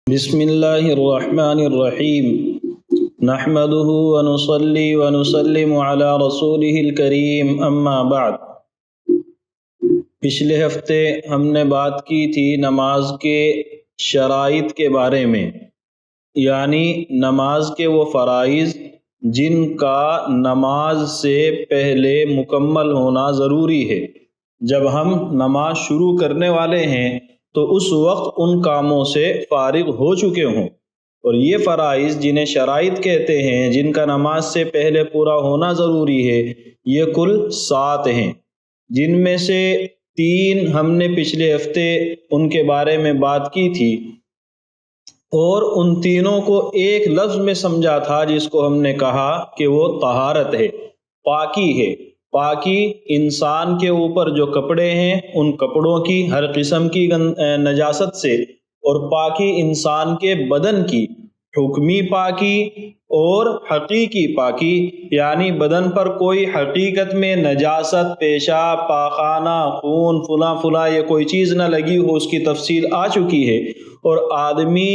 بسم اللہ الرحمن الرحیم نحمده ونصلی ونسلم علی رسولہ الکریم اما بعد۔ پچھلے ہفتے ہم نے بات کی تھی نماز کے شرائط کے بارے میں، یعنی نماز کے وہ فرائض جن کا نماز سے پہلے مکمل ہونا ضروری ہے۔ جب ہم نماز شروع کرنے والے ہیں تو اس وقت ان کاموں سے فارغ ہو چکے ہوں، اور یہ فرائض جنہیں شرائط کہتے ہیں، جن کا نماز سے پہلے پورا ہونا ضروری ہے، یہ کل 7 ہیں، جن میں سے 3 ہم نے پچھلے ہفتے ان کے بارے میں بات کی تھی، اور ان تینوں کو ایک لفظ میں سمجھا تھا جس کو ہم نے کہا کہ وہ طہارت ہے، پاکی ہے۔ پاکی انسان کے اوپر جو کپڑے ہیں ان کپڑوں کی، ہر قسم کی نجاست سے، اور پاکی انسان کے بدن کی، حکمی پاکی اور حقیقی پاکی، یعنی بدن پر کوئی حقیقت میں نجاست، پیشاب، پاخانہ، خون، فلاں یہ کوئی چیز نہ لگی ہو، اس کی تفصیل آ چکی ہے، اور آدمی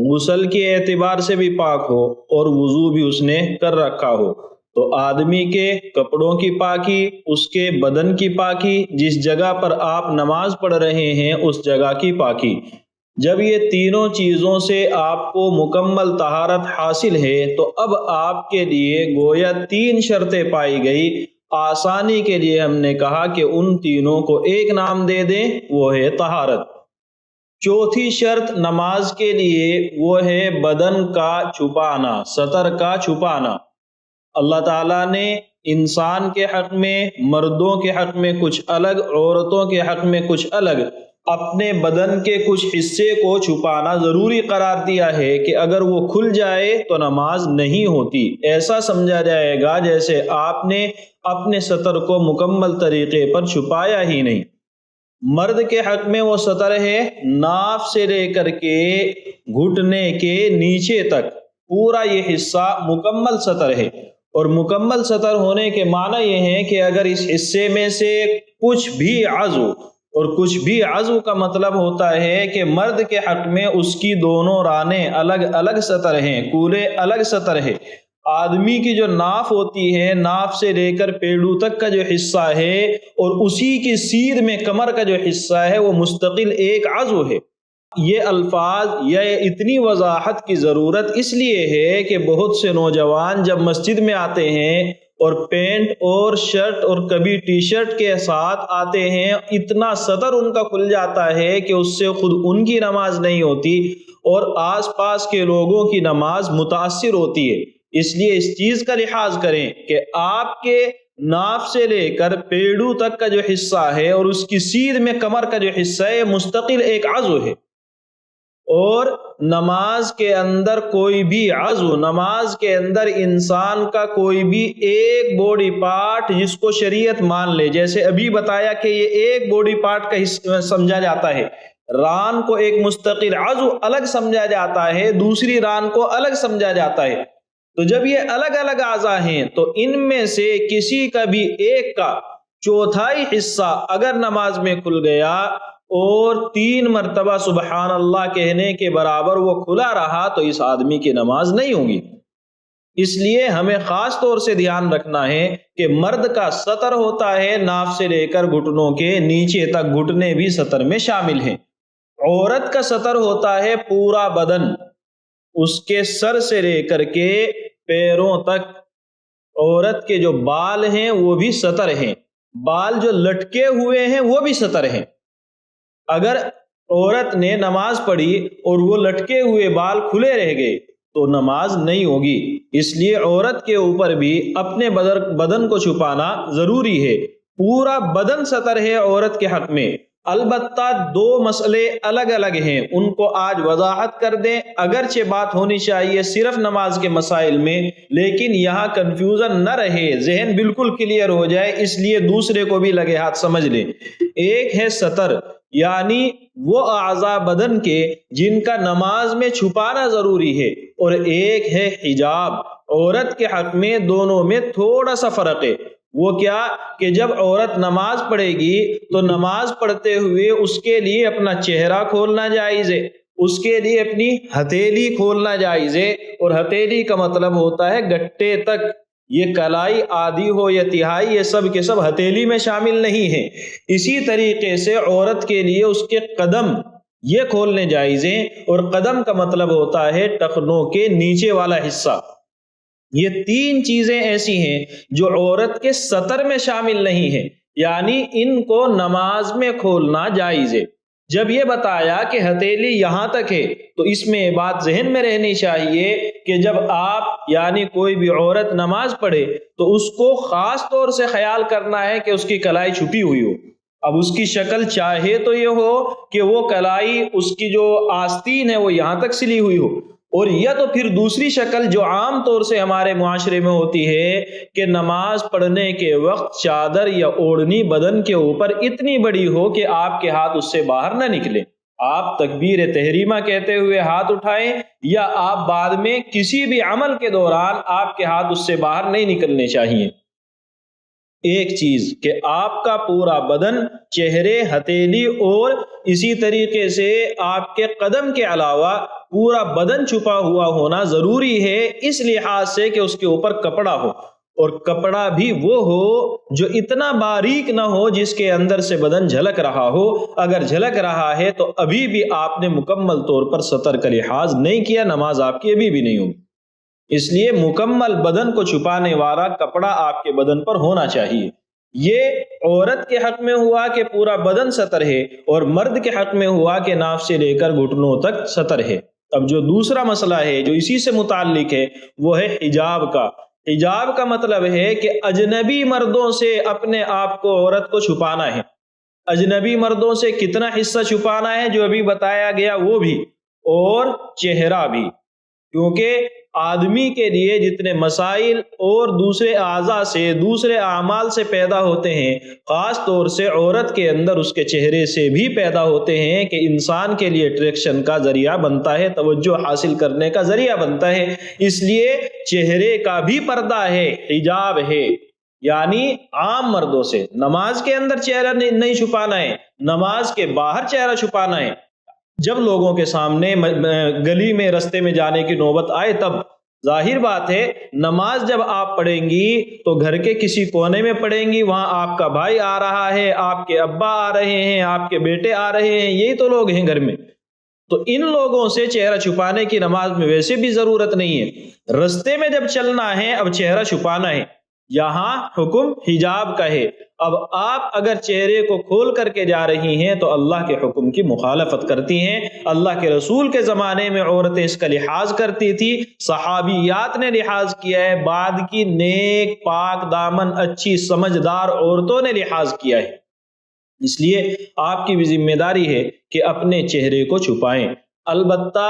غسل کے اعتبار سے بھی پاک ہو اور وضو بھی اس نے کر رکھا ہو، تو آدمی کے کپڑوں کی پاکی، اس کے بدن کی پاکی، جس جگہ پر آپ نماز پڑھ رہے ہیں اس جگہ کی پاکی۔ جب یہ تینوں چیزوں سے آپ کو مکمل طہارت حاصل ہے تو اب آپ کے لیے گویا 3 شرطیں پائی گئی۔ آسانی کے لیے ہم نے کہا کہ ان تینوں کو ایک نام دے دیں، وہ ہے طہارت۔ چوتھی شرط نماز کے لیے وہ ہے بدن کا چھپانا، سطر کا چھپانا۔ اللہ تعالیٰ نے انسان کے حق میں، مردوں کے حق میں کچھ الگ، عورتوں کے حق میں کچھ الگ، اپنے بدن کے کچھ حصے کو چھپانا ضروری قرار دیا ہے کہ اگر وہ کھل جائے تو نماز نہیں ہوتی۔ ایسا سمجھا جائے گا جیسے آپ نے اپنے سطر کو مکمل طریقے پر چھپایا ہی نہیں۔ مرد کے حق میں وہ سطر ہے ناف سے لے کر کے گھٹنے کے نیچے تک، پورا یہ حصہ مکمل سطر ہے، اور مکمل سطر ہونے کے معنی یہ ہے کہ اگر اس حصے میں سے کچھ بھی عضو، اور کچھ بھی عضو کا مطلب ہوتا ہے کہ مرد کے حق میں اس کی دونوں رانیں الگ الگ سطر ہیں، کولے الگ سطر ہے۔ آدمی کی جو ناف ہوتی ہے، ناف سے لے کر پیڑو تک کا جو حصہ ہے، اور اسی کی سیدھ میں کمر کا جو حصہ ہے، وہ مستقل ایک عضو ہے۔ یہ الفاظ یا اتنی وضاحت کی ضرورت اس لیے ہے کہ بہت سے نوجوان جب مسجد میں آتے ہیں اور پینٹ اور شرٹ اور کبھی ٹی شرٹ کے ساتھ آتے ہیں، اتنا سطر ان کا کھل جاتا ہے کہ اس سے خود ان کی نماز نہیں ہوتی اور آس پاس کے لوگوں کی نماز متاثر ہوتی ہے۔ اس لیے اس چیز کا لحاظ کریں کہ آپ کے ناف سے لے کر پیڑو تک کا جو حصہ ہے اور اس کی سیدھ میں کمر کا جو حصہ ہے، مستقل ایک عضو ہے، اور نماز کے اندر کوئی بھی عضو، نماز کے اندر انسان کا کوئی بھی ایک باڈی پارٹ جس کو شریعت مان لے، جیسے ابھی بتایا کہ یہ ایک باڈی پارٹ کا حصہ سمجھا جاتا ہے، ران کو ایک مستقل عضو الگ سمجھا جاتا ہے، دوسری ران کو الگ سمجھا جاتا ہے۔ تو جب یہ الگ الگ اعضاء ہیں تو ان میں سے کسی کا بھی ایک کا چوتھائی حصہ اگر نماز میں کھل گیا اور 3 مرتبہ سبحان اللہ کہنے کے برابر وہ کھلا رہا تو اس آدمی کی نماز نہیں ہوگی۔ اس لیے ہمیں خاص طور سے دھیان رکھنا ہے کہ مرد کا سطر ہوتا ہے ناف سے لے کر گھٹنوں کے نیچے تک، گھٹنے بھی سطر میں شامل ہیں۔ عورت کا سطر ہوتا ہے پورا بدن، اس کے سر سے لے کر کے پیروں تک۔ عورت کے جو بال ہیں وہ بھی سطر ہیں، بال جو لٹکے ہوئے ہیں وہ بھی سطر ہیں۔ اگر عورت نے نماز پڑھی اور وہ لٹکے ہوئے بال کھلے رہ گئے تو نماز نہیں ہوگی۔ اس لیے عورت کے اوپر بھی اپنے بدن کو چھپانا ضروری ہے۔ پورا بدن سطر ہے عورت کے حق میں۔ البتہ 2 مسئلے الگ الگ ہیں، ان کو آج وضاحت کر دیں، اگرچہ بات ہونی چاہیے صرف نماز کے مسائل میں، لیکن یہاں کنفیوژن نہ رہے، ذہن بالکل کلیئر ہو جائے، اس لیے دوسرے کو بھی لگے ہاتھ سمجھ لیں۔ ایک ہے سطر، یعنی وہ اعضاء بدن کے جن کا نماز میں چھپانا ضروری ہے، اور ایک ہے حجاب۔ عورت کے حق میں دونوں میں تھوڑا سا فرق ہے۔ وہ کیا کہ جب عورت نماز پڑھے گی تو نماز پڑھتے ہوئے اس کے لیے اپنا چہرہ کھولنا جائز ہے، اس کے لیے اپنی ہتھیلی کھولنا جائز ہے، اور ہتھیلی کا مطلب ہوتا ہے گٹے تک، یہ کلائی آدھی ہو یا تہائی، یہ سب کے سب ہتھیلی میں شامل نہیں ہے۔ اسی طریقے سے عورت کے لیے اس کے قدم یہ کھولنے جائز ہیں، اور قدم کا مطلب ہوتا ہے ٹخنوں کے نیچے والا حصہ۔ یہ تین چیزیں ایسی ہیں جو عورت کے سطر میں شامل نہیں ہیں، یعنی ان کو نماز میں کھولنا جائز ہے۔ جب یہ بتایا کہ ہتھیلی یہاں تک ہے تو اس میں بات ذہن میں رہنی چاہیے کہ جب آپ یعنی کوئی بھی عورت نماز پڑھے تو اس کو خاص طور سے خیال کرنا ہے کہ اس کی کلائی چھپی ہوئی ہو۔ اب اس کی شکل چاہے تو یہ ہو کہ وہ کلائی، اس کی جو آستین ہے وہ یہاں تک سلی ہوئی ہو، اور یا تو پھر دوسری شکل جو عام طور سے ہمارے معاشرے میں ہوتی ہے کہ نماز پڑھنے کے وقت چادر یا اوڑھنی بدن کے اوپر اتنی بڑی ہو کہ آپ کے ہاتھ اس سے باہر نہ نکلے۔ آپ تکبیر تحریمہ کہتے ہوئے ہاتھ اٹھائیں یا آپ بعد میں کسی بھی عمل کے دوران آپ کے ہاتھ اس سے باہر نہیں نکلنے چاہیے۔ ایک چیز کہ آپ کا پورا بدن، چہرے، ہتھیلی اور اسی طریقے سے آپ کے قدم کے علاوہ پورا بدن چھپا ہوا ہونا ضروری ہے، اس لحاظ سے کہ اس کے اوپر کپڑا ہو، اور کپڑا بھی وہ ہو جو اتنا باریک نہ ہو جس کے اندر سے بدن جھلک رہا ہو۔ اگر جھلک رہا ہے تو ابھی بھی آپ نے مکمل طور پر سطر کا لحاظ نہیں کیا، نماز آپ کی ابھی بھی نہیں ہوگی۔ اس لیے مکمل بدن کو چھپانے والا کپڑا آپ کے بدن پر ہونا چاہیے۔ یہ عورت کے حق میں ہوا کہ پورا بدن سطر ہے، اور مرد کے حق میں ہوا کہ ناف سے لے کر گھٹنوں تک سطر ہے۔ اب جو دوسرا مسئلہ ہے جو اسی سے متعلق ہے وہ ہے حجاب کا۔ حجاب کا مطلب ہے کہ اجنبی مردوں سے اپنے آپ کو عورت کو چھپانا ہے۔ اجنبی مردوں سے کتنا حصہ چھپانا ہے جو ابھی بتایا گیا وہ بھی، اور چہرہ بھی، کیونکہ آدمی کے لیے جتنے مسائل اور دوسرے اعضاء سے، دوسرے اعمال سے پیدا ہوتے ہیں، خاص طور سے عورت کے اندر اس کے چہرے سے بھی پیدا ہوتے ہیں کہ انسان کے لیے اٹریکشن کا ذریعہ بنتا ہے، توجہ حاصل کرنے کا ذریعہ بنتا ہے۔ اس لیے چہرے کا بھی پردہ ہے، حجاب ہے، یعنی عام مردوں سے نماز کے اندر چہرہ نہیں چھپانا ہے، نماز کے باہر چہرہ چھپانا ہے۔ جب لوگوں کے سامنے گلی میں رستے میں جانے کی نوبت آئے تب ظاہر بات ہے نماز جب آپ پڑھیں گی تو گھر کے کسی کونے میں پڑھیں گی، وہاں آپ کا بھائی آ رہا ہے، آپ کے ابا آ رہے ہیں، آپ کے بیٹے آ رہے ہیں، یہی تو لوگ ہیں گھر میں، تو ان لوگوں سے چہرہ چھپانے کی نماز میں ویسے بھی ضرورت نہیں ہے۔ رستے میں جب چلنا ہے اب چہرہ چھپانا ہے، یہاں حکم حجاب کا ہے۔ اب آپ اگر چہرے کو کھول کر کے جا رہی ہیں تو اللہ کے حکم کی مخالفت کرتی ہیں۔ اللہ کے رسول کے زمانے میں عورتیں اس کا لحاظ کرتی تھی، صحابیات نے لحاظ کیا ہے، بعد کی نیک پاک دامن اچھی سمجھدار عورتوں نے لحاظ کیا ہے۔ اس لیے آپ کی بھی ذمہ داری ہے کہ اپنے چہرے کو چھپائیں۔ البتہ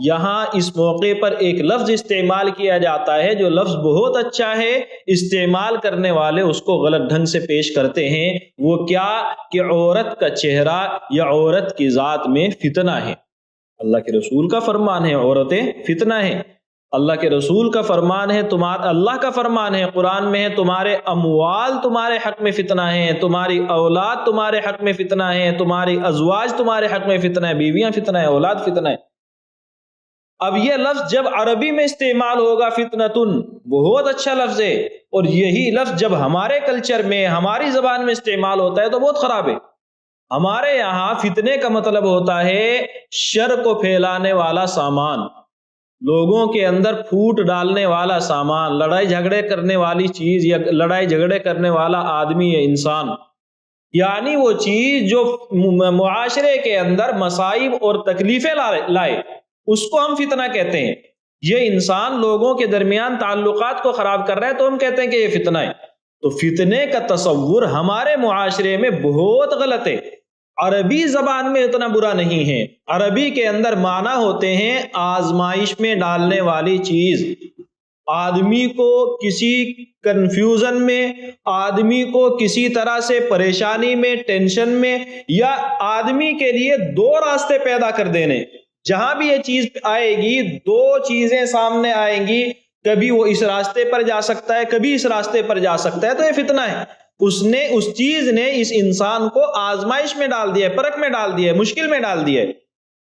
یہاں اس موقع پر ایک لفظ استعمال کیا جاتا ہے جو لفظ بہت اچھا ہے، استعمال کرنے والے اس کو غلط ڈھنگ سے پیش کرتے ہیں۔ وہ کیا کہ عورت کا چہرہ یا عورت کی ذات میں فتنہ ہے۔ اللہ کے رسول کا فرمان ہے عورتیں فتنہ ہیں۔ اللہ کے رسول کا فرمان ہے، اللہ کا فرمان ہے قرآن میں ہے، تمہارے اموال تمہارے حق میں فتنہ ہیں، تمہاری اولاد تمہارے حق میں فتنہ ہیں، تمہاری ازواج تمہارے حق میں فتنہ ہے، بیویاں فتنہ ہے، اولاد فتنہ ہے۔ اب یہ لفظ جب عربی میں استعمال ہوگا فتنتن، بہت اچھا لفظ ہے، اور یہی لفظ جب ہمارے کلچر میں ہماری زبان میں استعمال ہوتا ہے تو بہت خراب ہے۔ ہمارے یہاں فتنے کا مطلب ہوتا ہے شر کو پھیلانے والا سامان، لوگوں کے اندر پھوٹ ڈالنے والا سامان، لڑائی جھگڑے کرنے والی چیز یا لڑائی جھگڑے کرنے والا آدمی یا انسان، یعنی وہ چیز جو معاشرے کے اندر مصائب اور تکلیفیں لائے، اس کو ہم فتنہ کہتے ہیں۔ یہ انسان لوگوں کے درمیان تعلقات کو خراب کر رہا ہے تو ہم کہتے ہیں کہ یہ فتنہ ہے۔ تو فتنے کا تصور ہمارے معاشرے میں بہت غلط ہے، عربی زبان میں اتنا برا نہیں ہے۔ عربی کے اندر معنی ہوتے ہیں آزمائش میں ڈالنے والی چیز، آدمی کو کسی کنفیوژن میں، آدمی کو کسی طرح سے پریشانی میں، ٹینشن میں، یا آدمی کے لیے دو راستے پیدا کر دینے۔ جہاں بھی یہ چیز آئے گی دو چیزیں سامنے آئیں گی، کبھی وہ اس راستے پر جا سکتا ہے، کبھی اس راستے پر جا سکتا ہے، تو یہ فتنہ ہے۔ اس چیز نے اس انسان کو آزمائش میں ڈال دیا ہے، پرکھ میں ڈال دیا ہے، مشکل میں ڈال دیا ہے۔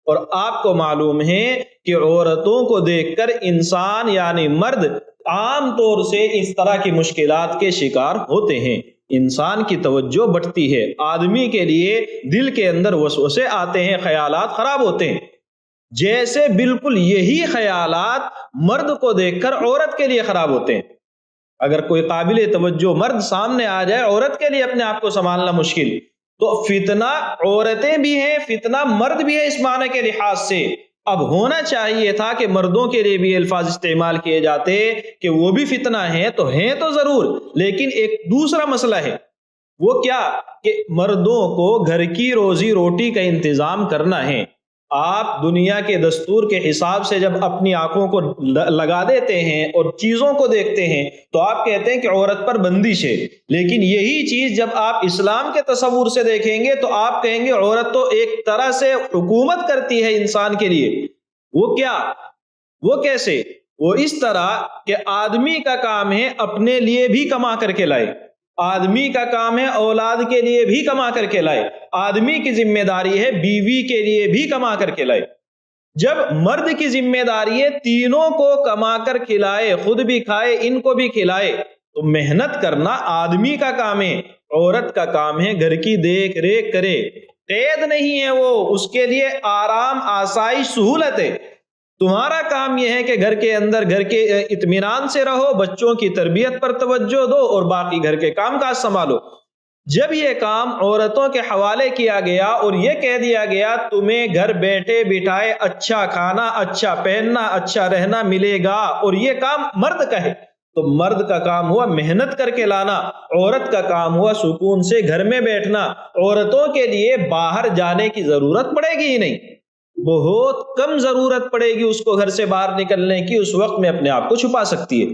اور آپ کو معلوم ہے کہ عورتوں کو دیکھ کر انسان یعنی مرد عام طور سے اس طرح کی مشکلات کے شکار ہوتے ہیں۔ انسان کی توجہ بٹتی ہے، آدمی کے لیے دل کے اندر وسوسے آتے ہیں، خیالات خراب ہوتے ہیں، جیسے بالکل یہی خیالات مرد کو دیکھ کر عورت کے لیے خراب ہوتے ہیں۔ اگر کوئی قابل توجہ مرد سامنے آ جائے، عورت کے لیے اپنے آپ کو سنبھالنا مشکل، تو فتنہ عورتیں بھی ہیں، فتنہ مرد بھی ہے اس معنی کے لحاظ سے۔ اب ہونا چاہیے تھا کہ مردوں کے لیے بھی الفاظ استعمال کیے جاتے کہ وہ بھی فتنہ ہیں تو ضرور، لیکن ایک دوسرا مسئلہ ہے، وہ کیا کہ مردوں کو گھر کی روزی روٹی کا انتظام کرنا ہے۔ آپ دنیا کے دستور کے حساب سے جب اپنی آنکھوں کو لگا دیتے ہیں اور چیزوں کو دیکھتے ہیں تو آپ کہتے ہیں کہ عورت پر بندش ہے، لیکن یہی چیز جب آپ اسلام کے تصور سے دیکھیں گے تو آپ کہیں گے عورت تو ایک طرح سے حکومت کرتی ہے انسان کے لیے۔ وہ کیا؟ وہ کیسے؟ وہ اس طرح کہ آدمی کا کام ہے اپنے لیے بھی کما کر کے لائے، آدمی کا کام ہے اولاد کے لیے بھی کما کر کے لائے، آدمی کی ذمہ داری ہے بیوی کے لیے بھی کما کر کے لائے۔ جب مرد کی ذمہ داری ہے تینوں کو کما کر کھلائے، خود بھی کھائے ان کو بھی کھلائے، تو محنت کرنا آدمی کا کام ہے، عورت کا کام ہے گھر کی دیکھ ریکھ کرے۔ قید نہیں ہے وہ، اس کے لیے آرام آسائش سہولت ہے۔ تمہارا کام یہ ہے کہ گھر کے اندر گھر کے اطمینان سے رہو، بچوں کی تربیت پر توجہ دو اور باقی گھر کے کام کاج سنبھالو۔ جب یہ کام عورتوں کے حوالے کیا گیا اور یہ کہہ دیا گیا تمہیں گھر بیٹھے بٹھائے اچھا کھانا، اچھا پہننا، اچھا رہنا ملے گا، اور یہ کام مرد کا ہے، تو مرد کا کام ہوا محنت کر کے لانا، عورت کا کام ہوا سکون سے گھر میں بیٹھنا۔ عورتوں کے لیے باہر جانے کی ضرورت پڑے گی ہی نہیں، بہت کم ضرورت پڑے گی اس کو گھر سے باہر نکلنے کی، اس وقت میں اپنے آپ کو چھپا سکتی ہے۔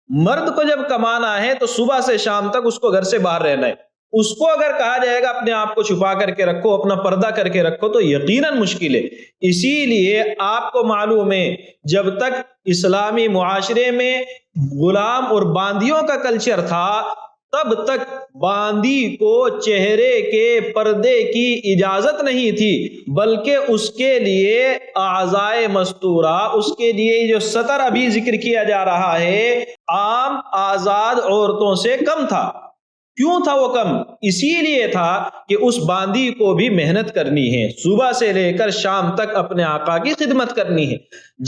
مرد کو جب کمانا ہے تو صبح سے شام تک اس کو گھر سے باہر رہنا ہے، اس کو اگر کہا جائے گا اپنے آپ کو چھپا کر کے رکھو، اپنا پردہ کر کے رکھو، تو یقیناً مشکل ہے۔ اسی لیے آپ کو معلوم ہے جب تک اسلامی معاشرے میں غلام اور باندیوں کا کلچر تھا تب تک باندی کو چہرے کے پردے کی اجازت نہیں تھی، بلکہ اس کے لیے اعضائے مستورہ، اس کے لیے جو ستر ابھی ذکر کیا جا رہا ہے عام آزاد عورتوں سے کم تھا۔ کیوں تھا وہ کم؟ اسی لیے تھا کہ اس باندی کو بھی محنت کرنی ہے، صبح سے لے کر شام تک اپنے آقا کی خدمت کرنی ہے۔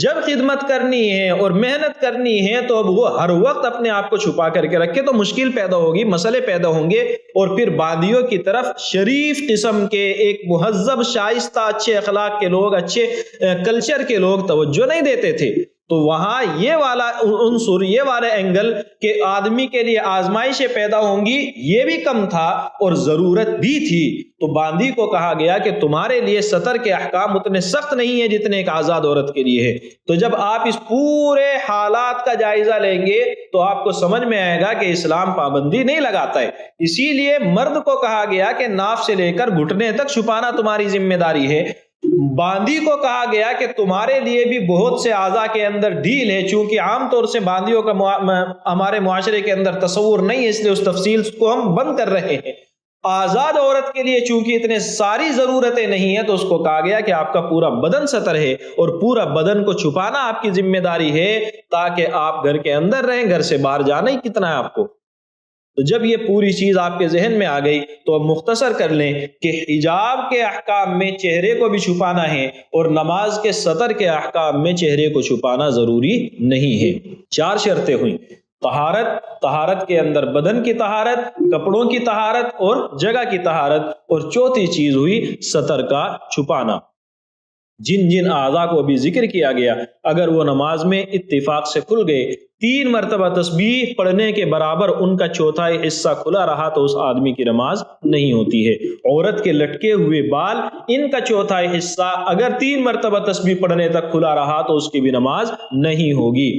جب خدمت کرنی ہے اور محنت کرنی ہے تو اب وہ ہر وقت اپنے آپ کو چھپا کر کے رکھے تو مشکل پیدا ہوگی، مسئلے پیدا ہوں گے، اور پھر باندیوں کی طرف شریف قسم کے ایک مہذب شائستہ اچھے اخلاق کے لوگ، اچھے کلچر کے لوگ توجہ نہیں دیتے تھے۔ تو وہاں یہ والا عنصر، یہ والا اینگل کہ آدمی کے لیے آزمائشیں پیدا ہوں گی، یہ بھی کم تھا اور ضرورت بھی تھی۔ تو باندی کو کہا گیا کہ تمہارے لیے سطر کے احکام اتنے سخت نہیں ہیں جتنے ایک آزاد عورت کے لیے ہے۔ تو جب آپ اس پورے حالات کا جائزہ لیں گے تو آپ کو سمجھ میں آئے گا کہ اسلام پابندی نہیں لگاتا ہے۔ اسی لیے مرد کو کہا گیا کہ ناف سے لے کر گھٹنے تک چھپانا تمہاری ذمہ داری ہے۔ باندی کو کہا گیا کہ تمہارے لیے بھی بہت سے اعضاء کے اندر ڈھیل ہے، چونکہ عام طور سے باندیوں کا ہمارے معاشرے کے اندر تصور نہیں ہے، اس لیے اس تفصیل کو ہم بند کر رہے ہیں۔ آزاد عورت کے لیے چونکہ اتنے ساری ضرورتیں نہیں ہیں تو اس کو کہا گیا کہ آپ کا پورا بدن ستر ہے اور پورا بدن کو چھپانا آپ کی ذمہ داری ہے تاکہ آپ گھر کے اندر رہیں، گھر سے باہر جانا ہی کتنا ہے آپ کو۔ تو جب یہ پوری چیز آپ کے ذہن میں آ گئی تو اب مختصر کر لیں کہ حجاب کے احکام میں چہرے کو بھی چھپانا ہے اور نماز کے سطر کے احکام میں چہرے کو چھپانا ضروری نہیں ہے۔ 4 شرطیں ہوئیں: طہارت کے اندر بدن کی طہارت، کپڑوں کی طہارت اور جگہ کی طہارت، اور چوتھی چیز ہوئی سطر کا چھپانا۔ جن اعضاء کو بھی ذکر کیا گیا اگر وہ نماز میں اتفاق سے کھل گئے، 3 مرتبہ تسبیح پڑھنے کے برابر ان کا چوتھائی حصہ کھلا رہا تو اس آدمی کی نماز نہیں ہوتی ہے۔ عورت کے لٹکے ہوئے بال، ان کا چوتھائی حصہ اگر 3 مرتبہ تسبیح پڑھنے تک کھلا رہا تو اس کی بھی نماز نہیں ہوگی۔